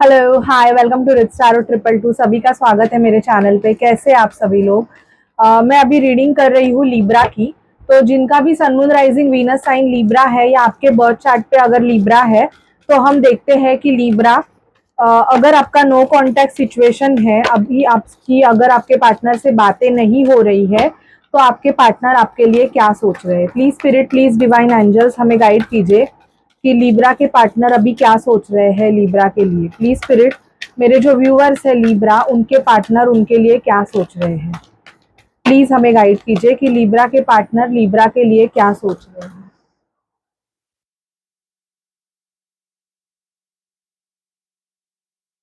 Hello hi welcome to Rich Star 222। सभी का स्वागत है मेरे चैनल पे। कैसे आप सभी लोग। मैं अभी रीडिंग कर रही हूँ लिब्रा की। तो जिनका भी sun moon rising Venus sign Libra है या आपके बर्थ चार्ट पे अगर लिब्रा है तो हम देखते हैं कि लिब्रा, अगर आपका नो कांटेक्ट सिचुएशन है, अभी आपकी अगर आपके पार्टनर से बातें नहीं हो रही है तो आपके पार्टनर आपके लिए क्या सोच रहे हैं। Please spirit, please divine angels हमें गाइड कीजिए कि लिब्रा के पार्टनर अभी क्या सोच रहे हैं लिब्रा के लिए। प्लीज स्पिरिट, मेरे जो व्यूअर्स है लिब्रा, उनके पार्टनर उनके लिए क्या सोच रहे हैं। प्लीज हमें गाइड कीजिए कि लिब्रा के पार्टनर लिब्रा के लिए क्या सोच रहे हैं।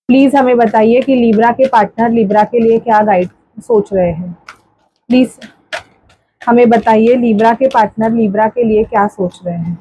प्लीज हमें बताइए कि लिब्रा के पार्टनर लिब्रा के लिए क्या गाइड सोच रहे हैं। प्लीज हमें बताइए लिब्रा के पार्टनर लिब्रा के लिए क्या सोच रहे हैं।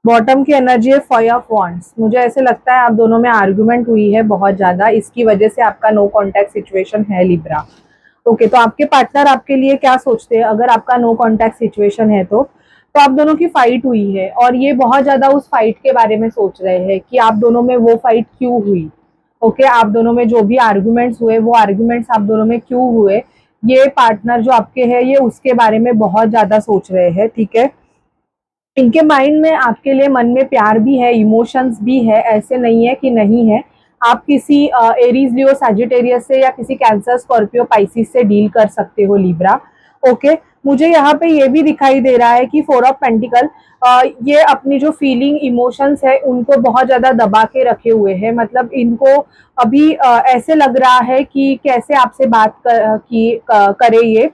बॉटम की एनर्जी है फाइव ऑफ वॉन्ड्स। मुझे ऐसे लगता है आप दोनों में आर्गुमेंट हुई है बहुत ज्यादा, इसकी वजह से आपका नो कांटेक्ट सिचुएशन है लिब्रा। ओके, तो आपके पार्टनर आपके लिए क्या सोचते हैं अगर आपका नो कांटेक्ट सिचुएशन है तो आप दोनों की फाइट हुई है और ये बहुत ज्यादा उस फाइट के बारे में सोच रहे हैं कि आप दोनों में वो फाइट क्यों हुई। ओके, आप दोनों में जो भी आर्गुमेंट्स हुए वो आर्गुमेंट्स आप दोनों में क्यों हुए, ये पार्टनर जो आपके हैं ये उसके बारे में बहुत ज्यादा सोच रहे हैं। ठीक है, इनके माइंड में आपके लिए मन में प्यार भी है, इमोशंस भी है, ऐसे नहीं है कि नहीं है। आप किसी एरीज लियो सैजिटेरियस से या किसी कैंसर स्कॉर्पियो पाइसिस से डील कर सकते हो लिब्रा। ओके, मुझे यहाँ पे ये भी दिखाई दे रहा है कि फोर ऑफ पेंटिकल, ये अपनी जो फीलिंग इमोशंस है उनको बहुत ज्यादा दबा के रखे हुए हैं। मतलब इनको अभी ऐसे लग रहा है कि कैसे आपसे बात करे ये।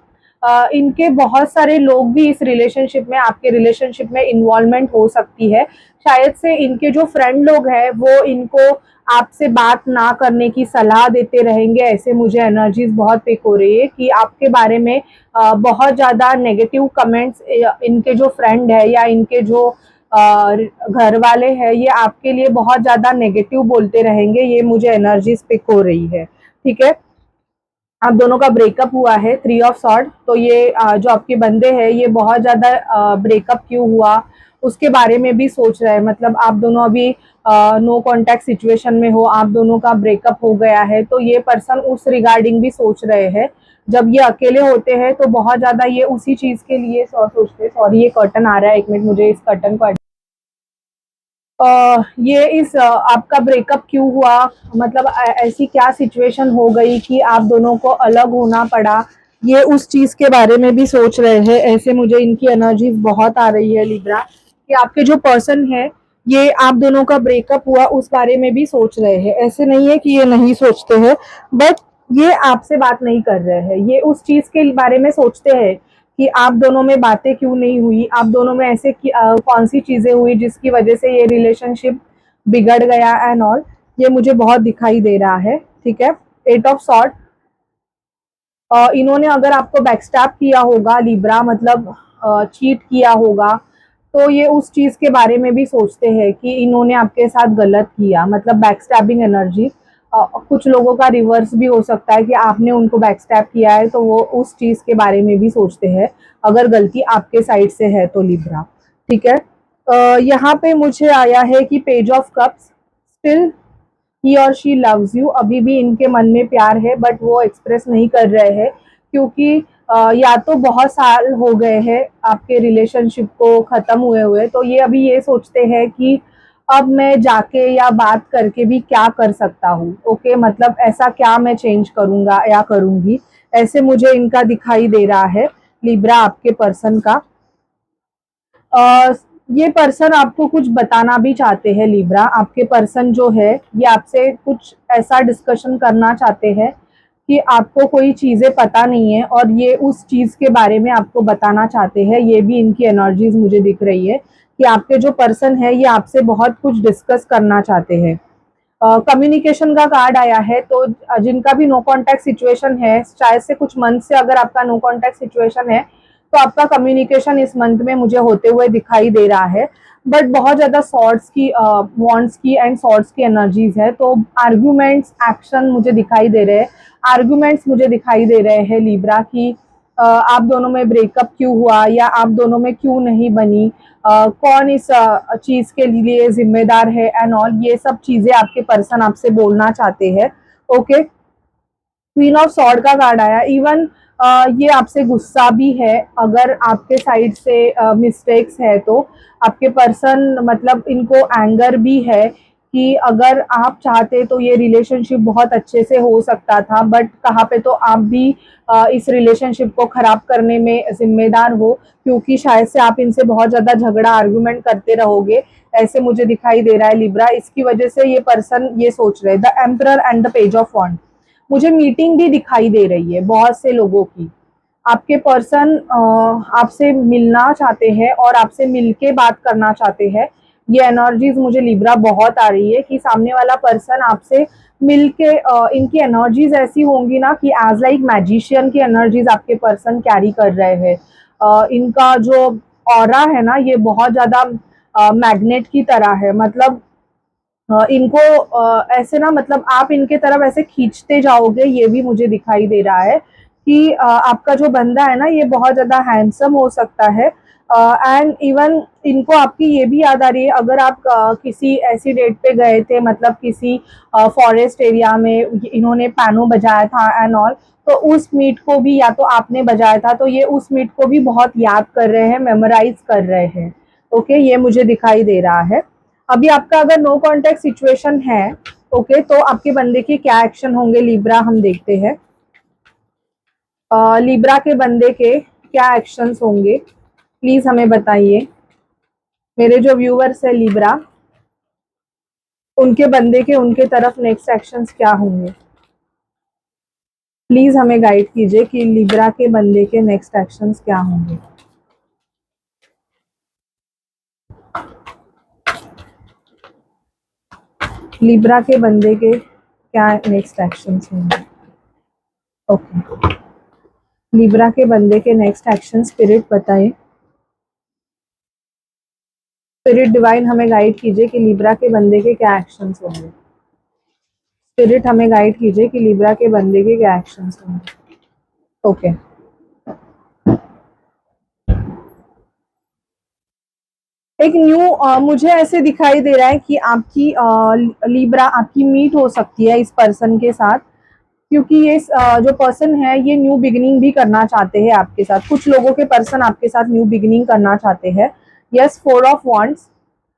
इनके बहुत सारे लोग भी इस रिलेशनशिप में, आपके रिलेशनशिप में इन्वॉल्वमेंट हो सकती है। शायद से इनके जो फ्रेंड लोग हैं वो इनको आपसे बात ना करने की सलाह देते रहेंगे। ऐसे मुझे एनर्जीज बहुत पिक हो रही है कि आपके बारे में बहुत ज़्यादा नेगेटिव कमेंट्स इनके जो फ्रेंड है या इनके जो घर वाले हैं ये आपके लिए बहुत ज़्यादा नेगेटिव बोलते रहेंगे। ये मुझे एनर्जीज पिक हो रही है। ठीक है, आप दोनों का ब्रेकअप हुआ है, थ्री ऑफ सॉर्ड। तो ये जो आपके बंदे हैं ये बहुत ज्यादा ब्रेकअप क्यों हुआ उसके बारे में भी सोच रहे हैं। मतलब आप दोनों अभी नो कांटेक्ट सिचुएशन में हो, आप दोनों का ब्रेकअप हो गया है तो ये पर्सन उस रिगार्डिंग भी सोच रहे हैं। जब ये अकेले होते हैं तो बहुत ज्यादा ये उसी चीज के लिए सोचते हैं। सॉरी, ये कर्टन आ रहा है, एक मिनट मुझे इस कर्टन को ये इस आपका ब्रेकअप क्यों हुआ, मतलब ऐसी क्या सिचुएशन हो गई कि आप दोनों को अलग होना पड़ा, ये उस चीज के बारे में भी सोच रहे हैं। ऐसे मुझे इनकी एनर्जीज बहुत आ रही है लिब्रा कि आपके जो पर्सन है ये आप दोनों का ब्रेकअप हुआ उस बारे में भी सोच रहे हैं। ऐसे नहीं है कि ये नहीं सोचते हैं, बट ये आपसे बात नहीं कर रहे हैं। ये उस चीज के बारे में सोचते हैं कि आप दोनों में बातें क्यों नहीं हुई, आप दोनों में ऐसे कौन सी चीजें हुई जिसकी वजह से ये रिलेशनशिप बिगड़ गया एंड ऑल। ये मुझे बहुत दिखाई दे रहा है। ठीक है, एट ऑफ सॉर्ट, इन्होंने अगर आपको बैकस्टैप किया होगा लिब्रा, मतलब चीट किया होगा, तो ये उस चीज के बारे में भी सोचते हैं कि इन्होंने आपके साथ गलत किया। मतलब बैकस्टैबिंग एनर्जी, कुछ लोगों का रिवर्स भी हो सकता है कि आपने उनको बैकस्टैप किया है तो वो उस चीज के बारे में भी सोचते हैं अगर गलती आपके साइड से है तो लिब्रा। ठीक है, यहाँ पे मुझे आया है कि page of cups, still he और शी लव्स यू। अभी भी इनके मन में प्यार है बट वो एक्सप्रेस नहीं कर रहे हैं क्योंकि या तो बहुत साल हो गए हैं आपके रिलेशनशिप को खत्म हुए हुए, तो ये अभी ये सोचते हैं कि अब मैं जाके या बात करके भी क्या कर सकता हूँ। ओके, मतलब ऐसा क्या मैं चेंज करूंगा या करूंगी, ऐसे मुझे इनका दिखाई दे रहा है लिब्रा आपके पर्सन का। अ, ये पर्सन आपको कुछ बताना भी चाहते हैं लिब्रा। आपके पर्सन जो है ये आपसे कुछ ऐसा डिस्कशन करना चाहते हैं कि आपको कोई चीज़ें पता नहीं है और ये उस चीज़ के बारे में आपको बताना चाहते हैं। ये भी इनकी एनर्जीज मुझे दिख रही है कि आपके जो पर्सन है ये आपसे बहुत कुछ डिस्कस करना चाहते हैं। कम्युनिकेशन का कार्ड आया है, तो जिनका भी नो कांटेक्ट सिचुएशन है, शायद से कुछ मंथ से अगर आपका नो कांटेक्ट सिचुएशन है, तो आपका कम्युनिकेशन इस मंथ में मुझे होते हुए दिखाई दे रहा है। बट बहुत ज्यादा सॉर्ड्स की, वॉन्ड्स की एंड सॉर्ड्स की एनर्जीज है, तो आर्ग्यूमेंट्स, एक्शन मुझे दिखाई दे रहे हैं। आर्ग्यूमेंट्स मुझे दिखाई दे रहे हैं लिब्रा की, आप दोनों में ब्रेकअप क्यों हुआ या आप दोनों में क्यों नहीं बनी, कौन इस चीज के लिए जिम्मेदार है एंड ऑल, ये सब चीजें आपके पर्सन आपसे बोलना चाहते हैं। ओके, क्वीन ऑफ सॉर्ड का कार्ड आया। इवन ये आपसे गुस्सा भी है, अगर आपके साइड से मिस्टेक्स है तो आपके पर्सन, मतलब इनको एंगर भी है कि अगर आप चाहते तो ये रिलेशनशिप बहुत अच्छे से हो सकता था, बट कहाँ पे तो आप भी इस रिलेशनशिप को खराब करने में जिम्मेदार हो, क्योंकि शायद से आप इनसे बहुत ज्यादा झगड़ा, आर्गुमेंट करते रहोगे, ऐसे मुझे दिखाई दे रहा है लिब्रा। इसकी वजह से ये पर्सन ये सोच रहे हैं। The emperor and the page of wand, मुझे मीटिंग भी दिखाई दे रही है बहुत से लोगों की। आपके पर्सन आपसे मिलना चाहते हैं और आपसे मिलके बात करना चाहते हैं। ये एनर्जीज मुझे लिब्रा बहुत आ रही है कि सामने वाला पर्सन आपसे मिलके, इनकी एनर्जीज ऐसी होंगी ना कि एज लाइक मैजिशियन की एनर्जीज आपके पर्सन कैरी कर रहे हैं। इनका जो ऑरा है ना, ये बहुत ज्यादा मैग्नेट की तरह है। मतलब इनको ऐसे ना, मतलब आप इनके तरफ ऐसे खींचते जाओगे, ये भी मुझे दिखाई दे रहा है कि आपका जो बंदा है ना, ये बहुत ज्यादा हैंडसम हो सकता है। एंड इवन इनको आपकी ये भी याद आ रही है, अगर आप किसी ऐसी डेट पे गए थे, मतलब किसी फॉरेस्ट एरिया में इन्होंने पैनो बजाया था एंड ऑल, तो उस मीट को भी या तो आपने बजाया था, तो ये उस मीट को भी बहुत याद कर रहे हैं, मेमोराइज कर रहे हैं। ओके, ये मुझे दिखाई दे रहा है। अभी आपका अगर नो कांटेक्ट सिचुएशन है, ओके, तो आपके बंदे के क्या एक्शन होंगे लिब्रा, हम देखते हैं। लिब्रा के बंदे के क्या एक्शंस होंगे, प्लीज हमें बताइए। मेरे जो व्यूअर्स है लिब्रा, उनके बंदे के उनके तरफ नेक्स्ट एक्शंस क्या होंगे, प्लीज हमें गाइड कीजिए कि लिब्रा के बंदे के नेक्स्ट एक्शंस क्या होंगे। लिब्रा के बंदे के क्या नेक्स्ट एक्शंस होंगे। ओके, लिब्रा के बंदे के नेक्स्ट एक्शन स्पिरिट बताएं। स्पिरिट डिवाइन हमें गाइड कीजिए कि लिब्रा के बंदे के क्या एक्शंस होंगे। स्पिरिट हमें गाइड कीजिए कि लिब्रा के बंदे के क्या एक्शंस होंगे। ओके, एक न्यू मुझे ऐसे दिखाई दे रहा है कि आपकी लिब्रा, आपकी मीट हो सकती है इस पर्सन के साथ, क्योंकि ये जो पर्सन है ये न्यू बिगिनिंग भी करना चाहते हैं आपके साथ। कुछ लोगों के पर्सन आपके साथ न्यू बिगिनिंग करना चाहते हैं। यस, 4 ऑफ वॉन्ड्स,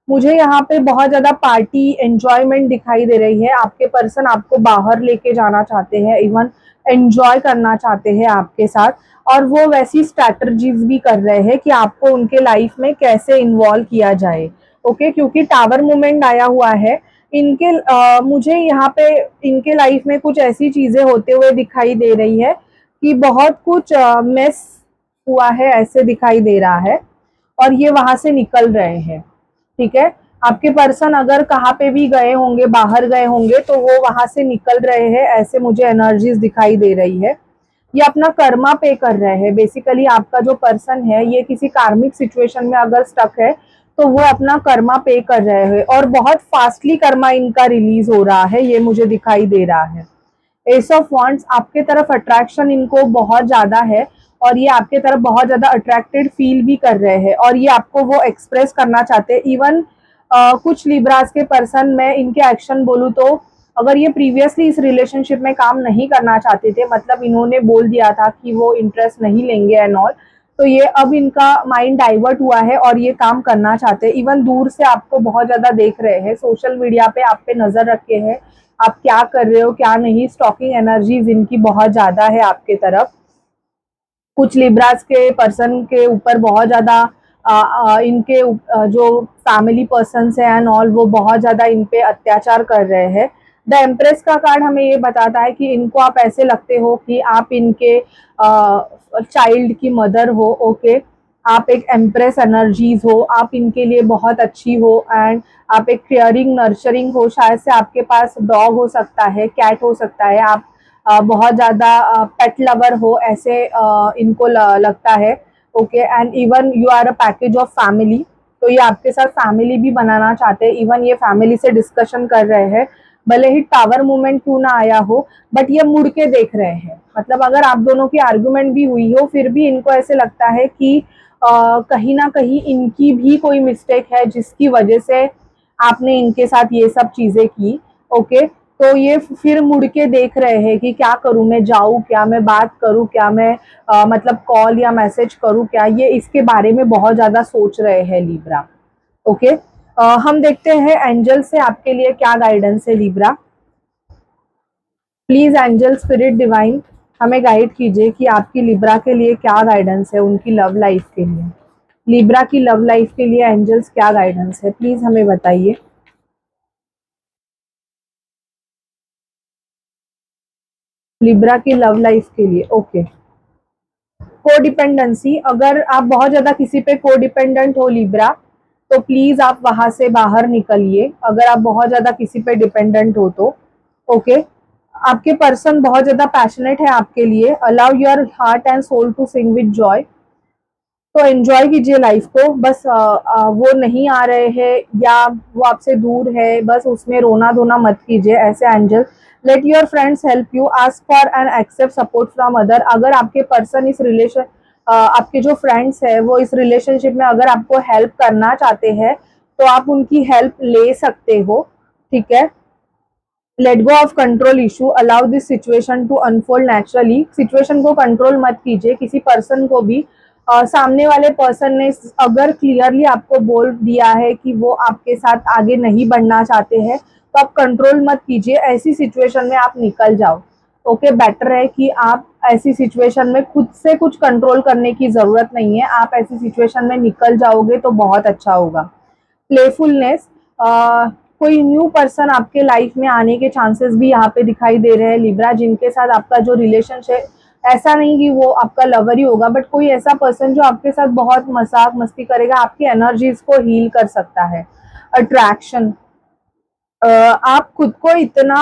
मुझे यहाँ पे बहुत ज्यादा पार्टी एंजॉयमेंट दिखाई दे रही है। आपके पर्सन आपको बाहर लेके जाना चाहते हैं, इवन एंजॉय करना चाहते हैं आपके साथ, और वो वैसी स्ट्रैटेजीज भी कर रहे हैं कि आपको उनके लाइफ में कैसे इन्वॉल्व किया जाए। ओके, क्योंकि टावर मूवमेंट आया हुआ है इनके, मुझे यहाँ पे इनके लाइफ में कुछ ऐसी चीजें होते हुए दिखाई दे रही है कि बहुत कुछ मिस हुआ है, ऐसे दिखाई दे रहा है, और ये वहां से निकल रहे हैं। ठीक है, आपके पर्सन अगर कहाँ पे भी गए होंगे, बाहर गए होंगे, तो वो वहां से निकल रहे हैं, ऐसे मुझे एनर्जीज दिखाई दे रही है। ये अपना कर्मा पे कर रहे हैं। बेसिकली आपका जो पर्सन है ये किसी कार्मिक सिचुएशन में अगर स्टक है, तो वो अपना कर्मा पे कर रहे हैं, और बहुत फास्टली कर्मा इनका रिलीज हो रहा है, ये मुझे दिखाई दे रहा है। एस ऑफ वॉन्ड्स, आपके तरफ अट्रैक्शन इनको बहुत ज्यादा है, और ये आपके तरफ बहुत ज्यादा अट्रैक्टेड फील भी कर रहे हैं, और ये आपको वो एक्सप्रेस करना चाहते हैं। इवन कुछ लिब्रास के पर्सन, मैं इनके एक्शन बोलूँ तो, अगर ये प्रीवियसली इस रिलेशनशिप में काम नहीं करना चाहते थे, मतलब इन्होंने बोल दिया था कि वो इंटरेस्ट नहीं लेंगे एंड ऑल, तो ये अब इनका माइंड डाइवर्ट हुआ है और ये काम करना चाहते हैं। इवन दूर से आपको बहुत ज्यादा देख रहे हैं, सोशल मीडिया पे आप पे नजर रखे हैं, आप क्या कर रहे हो क्या नहीं, स्टॉकिंग एनर्जीज इनकी बहुत ज्यादा है आपके तरफ। कुछ लिब्रास के पर्सन के ऊपर बहुत ज्यादा इनके जो फैमिली पर्सन्स हैं एंड ऑल, वो बहुत ज्यादा इन पे अत्याचार कर रहे हैं। द एम्प्रेस का कार्ड हमें ये बताता है कि इनको आप ऐसे लगते हो कि आप इनके चाइल्ड की मदर हो। ओके, आप एक एम्प्रेस एनर्जीज हो, आप इनके लिए बहुत अच्छी हो, एंड आप एक केयरिंग नर्चरिंग हो। शायद से आपके पास डॉग हो सकता है, कैट हो सकता है, आप बहुत ज़्यादा पेट लवर हो, ऐसे इनको लगता है। Okay, and even you are a package of family, तो ये आपके साथ फैमिली भी बनाना चाहते हैं। इवन ये फैमिली से डिस्कशन कर रहे हैं, भले ही टावर मूवमेंट क्यों ना आया हो, बट ये मुड़ के देख रहे हैं। मतलब अगर आप दोनों की आर्गुमेंट भी हुई हो, फिर भी इनको ऐसे लगता है कि कहीं ना कहीं इनकी भी कोई मिस्टेक है जिसकी वजह से आपने इनके साथ ये सब चीजें की। ओके, तो ये फिर मुड़ के देख रहे हैं कि क्या करूं, मैं जाऊं क्या, मैं बात करूं क्या, मैं मतलब कॉल या मैसेज करूं क्या, ये इसके बारे में बहुत ज्यादा सोच रहे हैं लिब्रा। ओके, हम देखते हैं एंजल से आपके लिए क्या गाइडेंस है Libra. Please angel spirit divine हमें गाइड कीजिए कि आपकी लिब्रा के लिए क्या गाइडेंस है, उनकी लव लाइफ के लिए। लिब्रा की लव लाइफ के लिए एंजल्स क्या गाइडेंस है, प्लीज हमें बताइए। लिब्रा की लव लाइफ के लिए ओके। कोडिपेंडेंसी, अगर आप बहुत ज्यादा किसी पे कोडिपेंडेंट हो लिब्रा, तो प्लीज आप वहां से बाहर निकलिए। अगर आप बहुत ज्यादा किसी पे डिपेंडेंट हो तो ओके। आपके पर्सन बहुत ज्यादा पैशनेट है आपके लिए। Allow your heart and soul to sing with joy, तो एंजॉय कीजिए लाइफ को। बस वो नहीं आ रहे हैं या वो आपसे दूर है, बस उसमें रोना धोना मत कीजिए ऐसे angel. Let your friends help you, ask for and accept support from other. अगर आपके पर्सन इस रिलेशन आपके जो फ्रेंड्स है वो इस रिलेशनशिप में अगर आपको हेल्प करना चाहते हैं, तो आप उनकी हेल्प ले सकते हो। ठीक है, let go of control issue, allow this situation to unfold naturally. Situation को कंट्रोल मत कीजिए। किसी पर्सन को भी सामने वाले पर्सन ने अगर क्लियरली आपको बोल दिया है कि वो आपके साथ आगे नहीं बढ़ना चाहते हैं, तो आप कंट्रोल मत कीजिए। ऐसी सिचुएशन में आप निकल जाओ। ओके, बेटर है कि आप ऐसी सिचुएशन में खुद से कुछ कंट्रोल करने की जरूरत नहीं है, आप ऐसी सिचुएशन में निकल जाओगे तो बहुत अच्छा होगा। प्लेफुलनेस, कोई न्यू पर्सन आपके लाइफ में आने के चांसेस भी यहाँ पे दिखाई दे रहे हैं लिब्रा, जिनके साथ आपका जो रिलेशनशिप, ऐसा नहीं कि वो आपका लवर ही होगा, बट कोई ऐसा पर्सन जो आपके साथ बहुत मजाक मस्ती करेगा, आपकी एनर्जीज को हील कर सकता है। अट्रैक्शन, आप खुद को इतना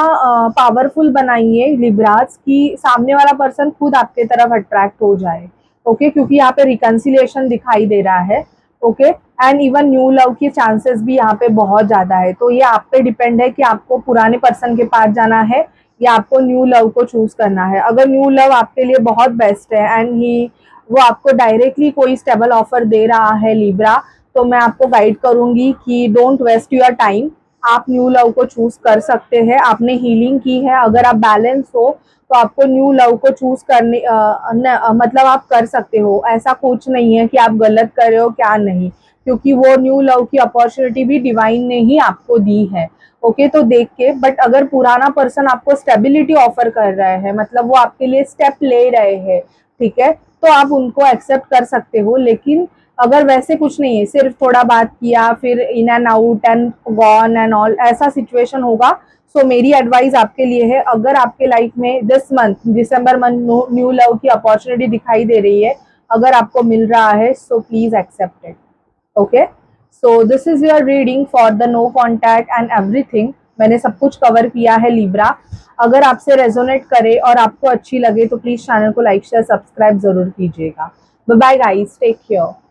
पावरफुल बनाइए लिब्राज कि सामने वाला पर्सन खुद आपके तरफ अट्रैक्ट हो जाए। ओके, क्योंकि यहाँ पे रिकन्सिलिएशन दिखाई दे रहा है। Okay, and even new love के चांसेस भी यहाँ पे बहुत ज्यादा है। तो ये आप पे डिपेंड है कि आपको पुराने पर्सन के पास जाना है या आपको न्यू लव को चूज करना है। अगर न्यू लव आपके लिए बहुत बेस्ट है एंड ही वो आपको डायरेक्टली कोई स्टेबल ऑफर दे रहा है लिब्रा, तो मैं आपको गाइड करूंगी कि डोंट वेस्ट योर टाइम, आप न्यू लव को चूज कर सकते हैं। आपने हीलिंग की है, अगर आप बैलेंस हो तो आपको न्यू लव को चूज करने मतलब आप कर सकते हो। ऐसा कुछ नहीं है कि आप गलत कर रहे हो क्या नहीं, क्योंकि वो न्यू लव की अपॉर्चुनिटी भी डिवाइन ने ही आपको दी है। ओके, तो देख के, बट अगर पुराना पर्सन आपको स्टेबिलिटी ऑफर कर रहा है, मतलब वो आपके लिए स्टेप ले रहे हैं, ठीक है, तो आप उनको एक्सेप्ट कर सकते हो। लेकिन अगर वैसे कुछ नहीं है, सिर्फ थोड़ा बात किया फिर in and out and gone and all, ऐसा सिचुएशन होगा, सो मेरी एडवाइस आपके लिए है, अगर आपके लाइफ में this month December month new love की अपॉर्चुनिटी दिखाई दे रही है, अगर आपको मिल रहा है, so please accept it. Okay, so this is your reading for the no contact and everything. मैंने सब कुछ कवर किया है लिब्रा। अगर आपसे रेजोनेट करे और आपको अच्छी लगे तो प्लीज चैनल को लाइक शेयर सब्सक्राइब जरूर कीजिएगा। Bye bye guys, take care.